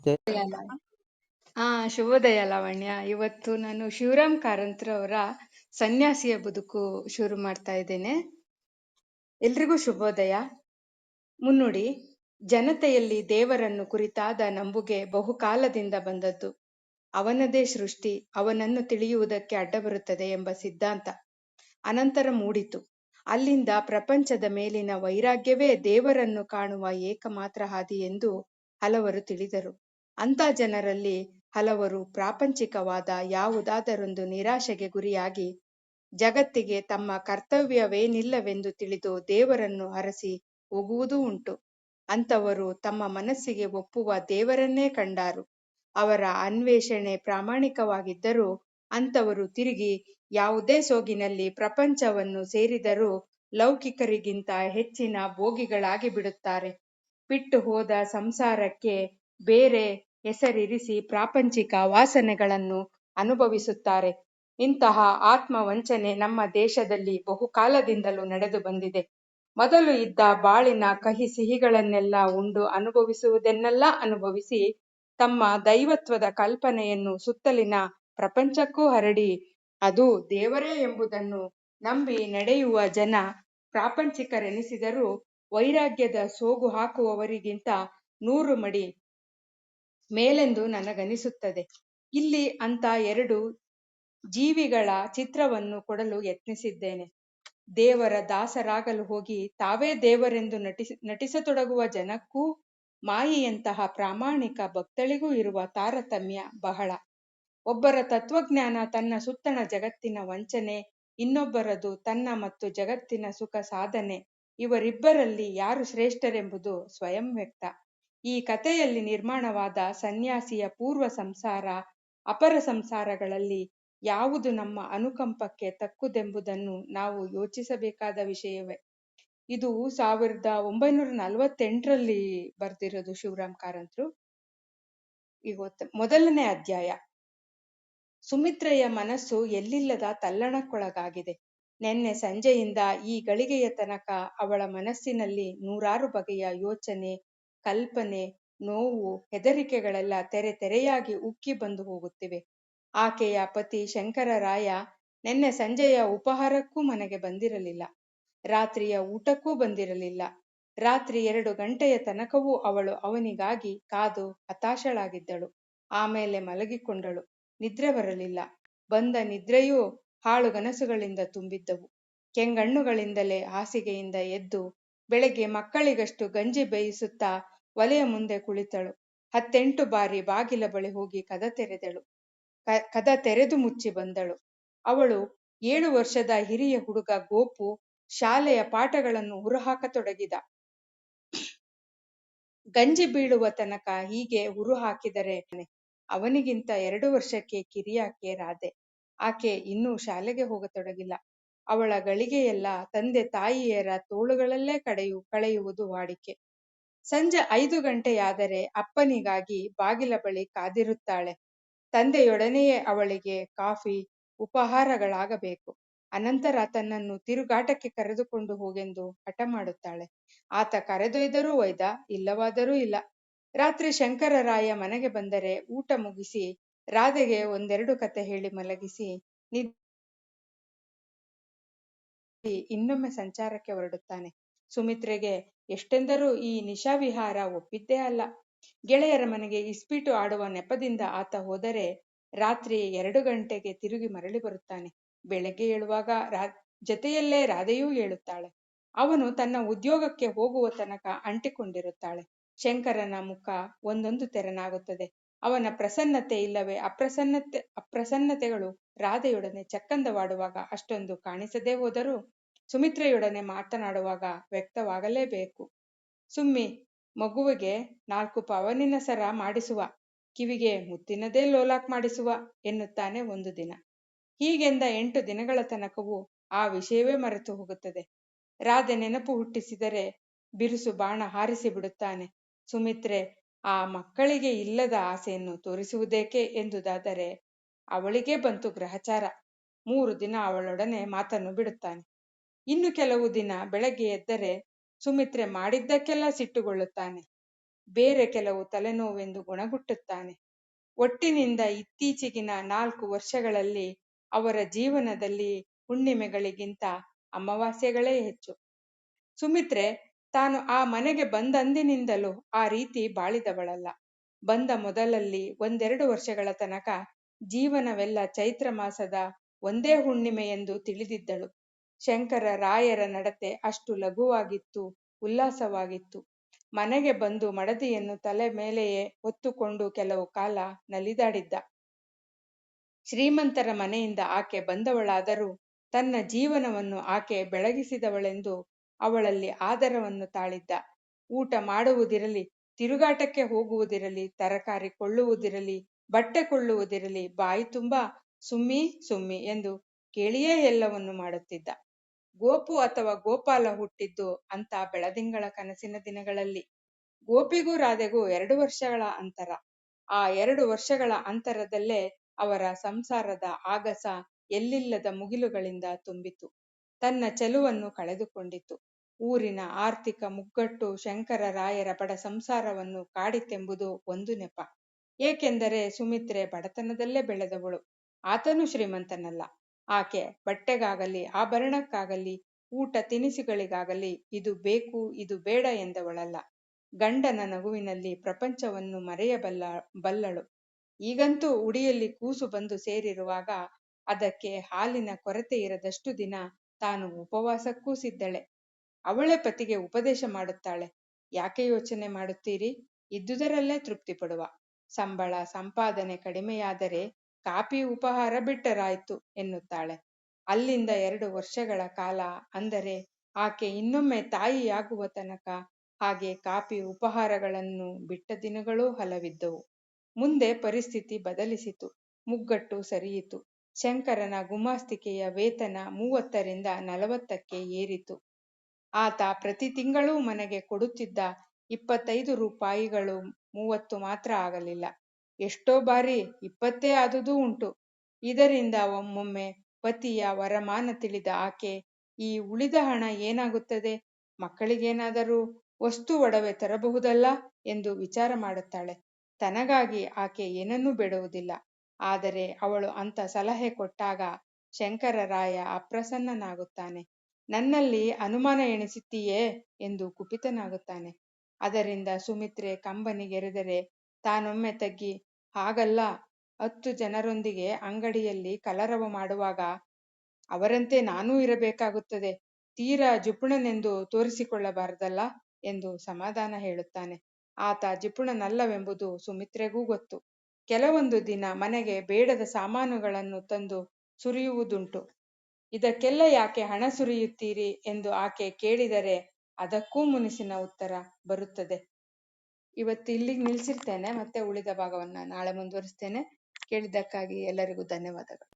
ಜೈ ಶುಭೋದಯ ಶುಭೋದಯ ಲಾವಣ್ಯ. ಇವತ್ತು ನಾನು ಶಿವರಾಮ್ ಕಾರಂತ್ರವರ ಸನ್ಯಾಸಿಯ ಬದುಕು ಶುರು ಮಾಡ್ತಾ ಇದ್ದೇನೆ. ಎಲ್ರಿಗೂ ಶುಭೋದಯ. ಮುನ್ನುಡಿ: ಜನತೆಯಲ್ಲಿ ದೇವರನ್ನು ಕುರಿತಾದ ನಂಬುಗೆ ಬಹುಕಾಲದಿಂದ ಬಂದದ್ದು. ಅವನದೇ ಸೃಷ್ಟಿ ಅವನನ್ನು ತಿಳಿಯುವುದಕ್ಕೆ ಅಡ್ಡಬರುತ್ತದೆ ಎಂಬ ಸಿದ್ಧಾಂತ ಅನಂತರ ಮೂಡಿತು. ಅಲ್ಲಿಂದ ಪ್ರಪಂಚದ ಮೇಲಿನ ವೈರಾಗ್ಯವೇ ದೇವರನ್ನು ಕಾಣುವ ಏಕಮಾತ್ರ ಹಾದಿ ಎಂದು ಹಲವರು ತಿಳಿದರು. ಅಂಥ ಜನರಲ್ಲಿ ಹಲವರು ಪ್ರಾಪಂಚಿಕವಾದ ಯಾವುದಾದರೊಂದು ನಿರಾಶೆಗೆ ಗುರಿಯಾಗಿ ಜಗತ್ತಿಗೆ ತಮ್ಮ ಕರ್ತವ್ಯವೇನಿಲ್ಲವೆಂದು ತಿಳಿದು ದೇವರನ್ನು ಹರಸಿ ಹೋಗುವುದೂ ಉಂಟು. ಅಂಥವರು ತಮ್ಮ ಮನಸ್ಸಿಗೆ ಒಪ್ಪುವ ದೇವರನ್ನೇ ಕಂಡಾರು. ಅವರ ಅನ್ವೇಷಣೆ ಪ್ರಾಮಾಣಿಕವಾಗಿದ್ದರೂ ಅಂಥವರು ತಿರುಗಿ ಯಾವುದೇ ಸೋಗಿನಲ್ಲಿ ಪ್ರಪಂಚವನ್ನು ಸೇರಿದರೂ ಲೌಕಿಕರಿಗಿಂತ ಹೆಚ್ಚಿನ ಭೋಗಿಗಳಾಗಿ ಬಿಡುತ್ತಾರೆ. ಬಿಟ್ಟು ಹೋದ ಸಂಸಾರಕ್ಕೆ ಬೇರೆ ಹೆಸರಿರಿಸಿ ಪ್ರಾಪಂಚಿಕ ವಾಸನೆಗಳನ್ನು ಅನುಭವಿಸುತ್ತಾರೆ. ಇಂತಹ ಆತ್ಮವಂಚನೆ ನಮ್ಮ ದೇಶದಲ್ಲಿ ಬಹುಕಾಲದಿಂದಲೂ ನಡೆದು ಬಂದಿದೆ. ಮೊದಲು ಇದ್ದ ಬಾಳಿನ ಕಹಿ ಸಿಹಿಗಳನ್ನೆಲ್ಲ ಉಂಡು ಅನುಭವಿಸುವುದನ್ನೆಲ್ಲ ಅನುಭವಿಸಿ ತಮ್ಮ ದೈವತ್ವದ ಕಲ್ಪನೆಯನ್ನು ಸುತ್ತಲಿನ ಪ್ರಪಂಚಕ್ಕೂ ಹರಡಿ ಅದು ದೇವರೇ ಎಂಬುದನ್ನು ನಂಬಿ ನಡೆಯುವ ಜನ ಪ್ರಾಪಂಚಿಕರೆನಿಸಿದರೂ ವೈರಾಗ್ಯದ ಸೋಗು ಹಾಕುವವರಿಗಿಂತ 100 ಮಡಿ ಮೇಲೆಂದು ನನಗನಿಸುತ್ತದೆ. ಇಲ್ಲಿ ಅಂಥ 2 ಜೀವಿಗಳ ಚಿತ್ರವನ್ನು ಕೊಡಲು ಯತ್ನಿಸಿದ್ದೇನೆ. ದೇವರ ದಾಸರಾಗಲು ಹೋಗಿ ತಾವೇ ದೇವರೆಂದು ನಟಿಸತೊಡಗುವ ಜನಕ್ಕೂ ಮಾಯೆಯಂತಹ ಪ್ರಾಮಾಣಿಕ ಭಕ್ತಳಿಗೂ ಇರುವ ತಾರತಮ್ಯ ಬಹಳ. ಒಬ್ಬರ ತತ್ವಜ್ಞಾನ ತನ್ನ ಸುತ್ತಣ ಜಗತ್ತಿನ ವಂಚನೆ, ಇನ್ನೊಬ್ಬರದು ತನ್ನ ಮತ್ತು ಜಗತ್ತಿನ ಸುಖ ಸಾಧನೆ. ಇವರಿಬ್ಬರಲ್ಲಿ ಯಾರು ಶ್ರೇಷ್ಠರೆಂಬುದು ಸ್ವಯಂ ವ್ಯಕ್ತ. ಈ ಕಥೆಯಲ್ಲಿ ನಿರ್ಮಾಣವಾದ ಸನ್ಯಾಸಿಯ ಪೂರ್ವ ಸಂಸಾರ ಅಪರ ಸಂಸಾರಗಳಲ್ಲಿ ಯಾವುದು ನಮ್ಮ ಅನುಕಂಪಕ್ಕೆ ತಕ್ಕುದೆಂಬುದನ್ನು ನಾವು ಯೋಚಿಸಬೇಕಾದ ವಿಷಯವೇ. ಇದು 1948ರಲ್ಲಿ ಬರೆದಿರೋದು ಶಿವರಾಮ್ ಕಾರಂತರು. ಇವತ್ತು ಮೊದಲನೇ ಅಧ್ಯಾಯ. ಸುಮಿತ್ರೆಯ ಮನಸ್ಸು ಎಲ್ಲಿಲ್ಲದ ತಲ್ಲಣಕ್ಕೊಳಗಾಗಿದೆ. ನೆನ್ನೆ ಸಂಜೆಯಿಂದ ಈ ಗಳಿಗೆಯ ತನಕ ಅವಳ ಮನಸ್ಸಿನಲ್ಲಿ 100 ಬಗೆಯ ಯೋಚನೆ, ಕಲ್ಪನೆ, ನೋವು, ಹೆದರಿಕೆಗಳೆಲ್ಲ ತೆರೆ ತೆರೆಯಾಗಿ ಉಕ್ಕಿ ಬಂದು ಹೋಗುತ್ತಿವೆ. ಆಕೆಯ ಪತಿ ಶಂಕರರಾಯ ನೆನ್ನೆ ಸಂಜೆಯ ಉಪಹಾರಕ್ಕೂ ಮನೆಗೆ ಬಂದಿರಲಿಲ್ಲ. ರಾತ್ರಿಯ ಊಟಕ್ಕೂ ಬಂದಿರಲಿಲ್ಲ. ರಾತ್ರಿ 2 ಗಂಟೆಯ ತನಕವೂ ಅವಳು ಅವನಿಗಾಗಿ ಕಾದು ಹತಾಶಳಾಗಿದ್ದಳು. ಆಮೇಲೆ ಮಲಗಿಕೊಂಡಳು. ನಿದ್ರೆ ಬರಲಿಲ್ಲ. ಬಂದ ನಿದ್ರೆಯೂ ಹಾಳುಗನಸುಗಳಿಂದ ತುಂಬಿದ್ದವು. ಕೆಂಗಣ್ಣುಗಳಿಂದಲೇ ಹಾಸಿಗೆಯಿಂದ ಎದ್ದು ಬೆಳಗ್ಗೆ ಮಕ್ಕಳಿಗಷ್ಟು ಗಂಜಿ ಬೇಯಿಸುತ್ತಾ ಒಲೆಯ ಮುಂದೆ ಕುಳಿತಳು. 10-8 ಬಾರಿ ಬಾಗಿಲ ಬಳಿ ಹೋಗಿ ಕದ ತೆರೆದಳು. ಕದ ತೆರೆದು ಮುಚ್ಚಿ ಬಂದಳು. ಅವಳು 7 ವರ್ಷದ ಹಿರಿಯ ಹುಡುಗ ಗೋಪು ಶಾಲೆಯ ಪಾಠಗಳನ್ನು ಹುರುಹಾಕತೊಡಗಿದ. ಗಂಜಿ ಬೀಳುವ ತನಕ ಹೀಗೆ ಹುರು ಹಾಕಿದರೆ ಅವನಿಗಿಂತ 2 ವರ್ಷಕ್ಕೆ ಕಿರಿಯಾಕೆ ರಾಧೆ. ಆಕೆ ಇನ್ನೂ ಶಾಲೆಗೆ ಹೋಗತೊಡಗಿಲ್ಲ. ಅವಳ ಗಳಿಗೆಯೆಲ್ಲ ತಂದೆ ತಾಯಿಯರ ತೋಳುಗಳಲ್ಲೇ ಕಳೆಯುವುದು ವಾಡಿಕೆ. ಸಂಜೆ 5 ಗಂಟೆಯಾದರೆ ಅಪ್ಪನಿಗಾಗಿ ಬಾಗಿಲ ಬಳಿ ಕಾದಿರುತ್ತಾಳೆ. ತಂದೆಯೊಡನೆಯೇ ಅವಳಿಗೆ ಕಾಫಿ ಉಪಹಾರಗಳಾಗಬೇಕು. ಅನಂತರ ತನ್ನನ್ನು ತಿರುಗಾಟಕ್ಕೆ ಕರೆದುಕೊಂಡು ಹೋಗೆಂದು ಹಠ ಮಾಡುತ್ತಾಳೆ. ಆತ ಕರೆದೊಯ್ದರೂ ಒಯ್ದ, ಇಲ್ಲವಾದರೂ ಇಲ್ಲ. ರಾತ್ರಿ ಶಂಕರರಾಯ ಮನೆಗೆ ಬಂದರೆ ಊಟ ಮುಗಿಸಿ ರಾಧೆಗೆ 1-2 ಕತೆ ಹೇಳಿ ಮಲಗಿಸಿ ಇನ್ನೊಮ್ಮೆ ಸಂಚಾರಕ್ಕೆ ಹೊರಡುತ್ತಾನೆ. ಸುಮಿತ್ರೆಗೆ ಎಷ್ಟೆಂದರೂ ಈ ನಿಶಾವಿಹಾರ ಒಪ್ಪಿದ್ದೇ ಅಲ್ಲ. ಗೆಳೆಯರ ಮನೆಗೆ ಇಸ್ಪೀಟು ಆಡುವ ನೆಪದಿಂದ ಆತ ಹೋದರೆ ರಾತ್ರಿ 2 ಗಂಟೆಗೆ ತಿರುಗಿ ಮರಳಿ ಬರುತ್ತಾನೆ. ಬೆಳಗ್ಗೆ ಏಳುವಾಗ ಜೊತೆಯಲ್ಲೇ ರಾಧೆಯೂ ಏಳುತ್ತಾಳೆ. ಅವನು ತನ್ನ ಉದ್ಯೋಗಕ್ಕೆ ಹೋಗುವ ತನಕ ಅಂಟಿಕೊಂಡಿರುತ್ತಾಳೆ. ಶಂಕರನ ಮುಖ ಒಂದೊಂದು ತೆರನಾಗುತ್ತದೆ. ಅವನ ಪ್ರಸನ್ನತೆ ಇಲ್ಲವೇ ಅಪ್ರಸನ್ನತೆಗಳು ರಾಧೆಯೊಡನೆ ಚಕ್ಕಂದವಾಡುವಾಗ ಅಷ್ಟೊಂದು ಕಾಣಿಸದೇ ಹೋದರೂ ಸುಮಿತ್ರೆಯೊಡನೆ ಮಾತನಾಡುವಾಗ ವ್ಯಕ್ತವಾಗಲೇಬೇಕು. ಸುಮ್ಮಿ, ಮಗುವಿಗೆ 4 ಪವನಿನ ಸರ ಮಾಡಿಸುವ, ಕಿವಿಗೆ ಮುತ್ತಿನದೇ ಲೋಲಾಕ್ ಮಾಡಿಸುವ ಎನ್ನುತ್ತಾನೆ ಒಂದು ದಿನ. ಹೀಗೆಂದ 8 ದಿನಗಳ ತನಕವೂ ಆ ವಿಷಯವೇ ಮರೆತು ಹೋಗುತ್ತದೆ. ರಾಧೆ ನೆನಪು ಹುಟ್ಟಿಸಿದರೆ ಬಿರುಸು ಬಾಣ ಹಾರಿಸಿ ಬಿಡುತ್ತಾನೆ. ಸುಮಿತ್ರೆ ಆ ಮಕ್ಕಳಿಗೆ ಇಲ್ಲದ ಆಸೆಯನ್ನು ತೋರಿಸುವುದೇಕೆ ಎಂದುದಾದರೆ ಅವಳಿಗೆ ಬಂತು ಗ್ರಹಚಾರ. 3 ದಿನ ಅವಳೊಡನೆ ಮಾತನ್ನು ಬಿಡುತ್ತಾನೆ. ಇನ್ನು ಕೆಲವು ದಿನ ಬೆಳಗ್ಗೆ ಎದ್ದರೆ ಸುಮಿತ್ರೆ ಮಾಡಿದ್ದಕ್ಕೆಲ್ಲ ಸಿಟ್ಟುಗೊಳ್ಳುತ್ತಾನೆ. ಬೇರೆ ಕೆಲವು ತಲೆನೋವೆಂದು ಗುಣಗುಟ್ಟುತ್ತಾನೆ. ಒಟ್ಟಿನಿಂದ ಇತ್ತೀಚೆಗಿನ 4 ವರ್ಷಗಳಲ್ಲಿ ಅವರ ಜೀವನದಲ್ಲಿ ಹುಣ್ಣಿಮೆಗಳಿಗಿಂತ ಅಮಾವಾಸ್ಯೆಗಳೇ ಹೆಚ್ಚು. ಸುಮಿತ್ರೆ ತಾನು ಆ ಮನೆಗೆ ಬಂದಂದಿನಿಂದಲೂ ಆ ರೀತಿ ಬಾಳಿದವಳಲ್ಲ. ಬಂದ ಮೊದಲಲ್ಲಿ 1-2 ವರ್ಷಗಳ ತನಕ ಜೀವನವೆಲ್ಲ ಚೈತ್ರ ಮಾಸದ ಒಂದೇ ಹುಣ್ಣಿಮೆ ಎಂದು ತಿಳಿದಿದ್ದಳು. ಶಂಕರ ರಾಯರ ನಡತೆ ಅಷ್ಟು ಲಘುವಾಗಿತ್ತು, ಉಲ್ಲಾಸವಾಗಿತ್ತು. ಮನೆಗೆ ಬಂದು ಮಡದಿಯನ್ನು ತಲೆ ಮೇಲೆಯೇ ಹೊತ್ತುಕೊಂಡು ಕೆಲವು ಕಾಲ ನಲಿದಾಡಿದ್ದ. ಶ್ರೀಮಂತರ ಮನೆಯಿಂದ ಆಕೆ ಬಂದವಳಾದರೂ ತನ್ನ ಜೀವನವನ್ನು ಆಕೆ ಬೆಳಗಿಸಿದವಳೆಂದು ಅವಳಲ್ಲಿ ಆದರವನ್ನು ತಾಳಿದ್ದ. ಊಟ ಮಾಡುವುದಿರಲಿ, ತಿರುಗಾಟಕ್ಕೆ ಹೋಗುವುದಿರಲಿ, ತರಕಾರಿ ಕೊಳ್ಳುವುದಿರಲಿ, ಬಟ್ಟೆ ಕೊಳ್ಳುವುದಿರಲಿ, ಬಾಯಿ ತುಂಬ ಸುಮ್ಮಿ ಸುಮ್ಮಿ ಎಂದು ಕೇಳಿಯೇ ಎಲ್ಲವನ್ನು ಮಾಡುತ್ತಿದ್ದ. ಗೋಪು ಅಥವಾ ಗೋಪಾಲ ಹುಟ್ಟಿದ್ದು ಅಂತ ಬೆಳದಿಂಗಳ ಕನಸಿನ ದಿನಗಳಲ್ಲಿ. ಗೋಪಿಗೂ ರಾಧೆಗೂ 2 ವರ್ಷಗಳ ಅಂತರ. ಆ 2 ವರ್ಷಗಳ ಅಂತರದಲ್ಲೇ ಅವರ ಸಂಸಾರದ ಆಗಸ ಎಲ್ಲಿಲ್ಲದ ಮುಗಿಲುಗಳಿಂದ ತುಂಬಿತು. ತನ್ನ ಚೆಲುವನ್ನು ಕಳೆದುಕೊಂಡಿತು. ಊರಿನ ಆರ್ಥಿಕ ಮುಗ್ಗಟ್ಟು ಶಂಕರ ರಾಯರ ಬಡ ಸಂಸಾರವನ್ನು ಕಾಡಿತೆಂಬುದು ಒಂದು ನೆಪ. ಏಕೆಂದರೆ ಸುಮಿತ್ರೆ ಬಡತನದಲ್ಲೇ ಬೆಳೆದವಳು. ಆತನು ಶ್ರೀಮಂತನಲ್ಲ. ಆಕೆ ಬಟ್ಟೆಗಾಗಲಿ, ಆಭರಣಕ್ಕಾಗಲಿ, ಊಟ ತಿನಿಸುಗಳಿಗಾಗಲಿ ಇದು ಬೇಕು ಇದು ಬೇಡ ಎಂದವಳಲ್ಲ. ಗಂಡನ ನಗುವಿನಲ್ಲಿ ಪ್ರಪಂಚವನ್ನು ಬಲ್ಲಳು. ಈಗಂತೂ ಉಡಿಯಲ್ಲಿ ಕೂಸು ಬಂದು ಸೇರಿರುವಾಗ ಅದಕ್ಕೆ ಹಾಲಿನ ಕೊರತೆ ಇರದಷ್ಟು ದಿನ ತಾನು ಉಪವಾಸಕ್ಕೂ ಸಿದ್ಧಳೆ. ಅವಳೇ ಪತಿಗೆ ಉಪದೇಶ ಮಾಡುತ್ತಾಳೆ. ಯಾಕೆ ಯೋಚನೆ ಮಾಡುತ್ತೀರಿ? ಇದ್ದುದರಲ್ಲೇ ತೃಪ್ತಿ ಪಡುವ. ಸಂಬಳ ಸಂಪಾದನೆ ಕಡಿಮೆಯಾದರೆ ಕಾಪಿ ಉಪಹಾರ ಬಿಟ್ಟರಾಯ್ತು ಎನ್ನುತ್ತಾಳೆ. ಅಲ್ಲಿಂದ 2 ವರ್ಷಗಳ ಕಾಲ, ಅಂದರೆ ಆಕೆ ಇನ್ನೊಮ್ಮೆ ತಾಯಿಯಾಗುವ ತನಕ ಹಾಗೆ ಕಾಪಿ ಉಪಹಾರಗಳನ್ನು ಬಿಟ್ಟ ದಿನಗಳೂ ಹಲವಿದ್ದವು. ಮುಂದೆ ಪರಿಸ್ಥಿತಿ ಬದಲಿಸಿತು. ಮುಗ್ಗಟ್ಟು ಸರಿಯಿತು. ಶಂಕರನ ಗುಮಾಸ್ತಿಕೆಯ ವೇತನ 30ರಿಂದ 40ಕ್ಕೆ ಏರಿತು. ಆತ ಪ್ರತಿ ತಿಂಗಳೂ ಮನೆಗೆ ಕೊಡುತ್ತಿದ್ದ 25 ರೂಪಾಯಿಗಳು 30 ಮಾತ್ರ ಆಗಲಿಲ್ಲ. ಎಷ್ಟೋ ಬಾರಿ 20 ಆದುದೂ ಉಂಟು. ಇದರಿಂದ ಒಮ್ಮೊಮ್ಮೆ ಪತಿಯ ವರಮಾನ ತಿಳಿದ ಆಕೆ ಈ ಉಳಿದ ಹಣ ಏನಾಗುತ್ತದೆ, ಮಕ್ಕಳಿಗೇನಾದರೂ ವಸ್ತು ಒಡವೆ ತರಬಹುದಲ್ಲ ಎಂದು ವಿಚಾರ ಮಾಡುತ್ತಾಳೆ. ತನಗಾಗಿ ಆಕೆ ಏನನ್ನೂ ಬೇಡುವುದಿಲ್ಲ. ಆದರೆ ಅವಳು ಅಂಥ ಸಲಹೆ ಕೊಟ್ಟಾಗ ಶಂಕರರಾಯ ಅಪ್ರಸನ್ನನಾಗುತ್ತಾನೆ. ನನ್ನಲ್ಲಿ ಅನುಮಾನ ಎಣಿಸುತ್ತೀಯೇ ಎಂದು ಕುಪಿತನಾಗುತ್ತಾನೆ. ಅದರಿಂದ ಸುಮಿತ್ರೆ ಕಂಬನಿಗೆರೆದರೆ ತಾನೊಮ್ಮೆ ತಗ್ಗಿ, ಹಾಗಲ್ಲ, 10 ಜನರೊಂದಿಗೆ ಅಂಗಡಿಯಲ್ಲಿ ಕಲರವ ಮಾಡುವಾಗ ಅವರಂತೆ ನಾನೂ ಇರಬೇಕಾಗುತ್ತದೆ, ತೀರಾ ಜಿಪುಣನೆಂದು ತೋರಿಸಿಕೊಳ್ಳಬಾರದಲ್ಲ ಎಂದು ಸಮಾಧಾನ ಹೇಳುತ್ತಾನೆ. ಆತ ಜಿಪುಣನಲ್ಲವೆಂಬುದು ಸುಮಿತ್ರೆಗೂ ಗೊತ್ತು. ಕೆಲವೊಂದು ದಿನ ಮನೆಗೆ ಬೇಡದ ಸಾಮಾನುಗಳನ್ನು ತಂದು ಸುರಿಯುವುದುಂಟು. ಇದಕ್ಕೆಲ್ಲ ಯಾಕೆ ಹಣ ಸುರಿಯುತ್ತೀರಿ ಎಂದು ಆಕೆ ಕೇಳಿದರೆ ಅದಕ್ಕೂ ಮುನಿಸಿನ ಉತ್ತರ ಬರುತ್ತದೆ. ಇವತ್ತು ಇಲ್ಲಿಗೆ ನಿಲ್ಲಿಸಿರ್ತೇನೆ. ಮತ್ತೆ ಉಳಿದ ಭಾಗವನ್ನು ನಾಳೆ ಮುಂದುವರಿಸ್ತೇನೆ. ಕೇಳಿದ್ದಕ್ಕಾಗಿ ಎಲ್ಲರಿಗೂ ಧನ್ಯವಾದಗಳು.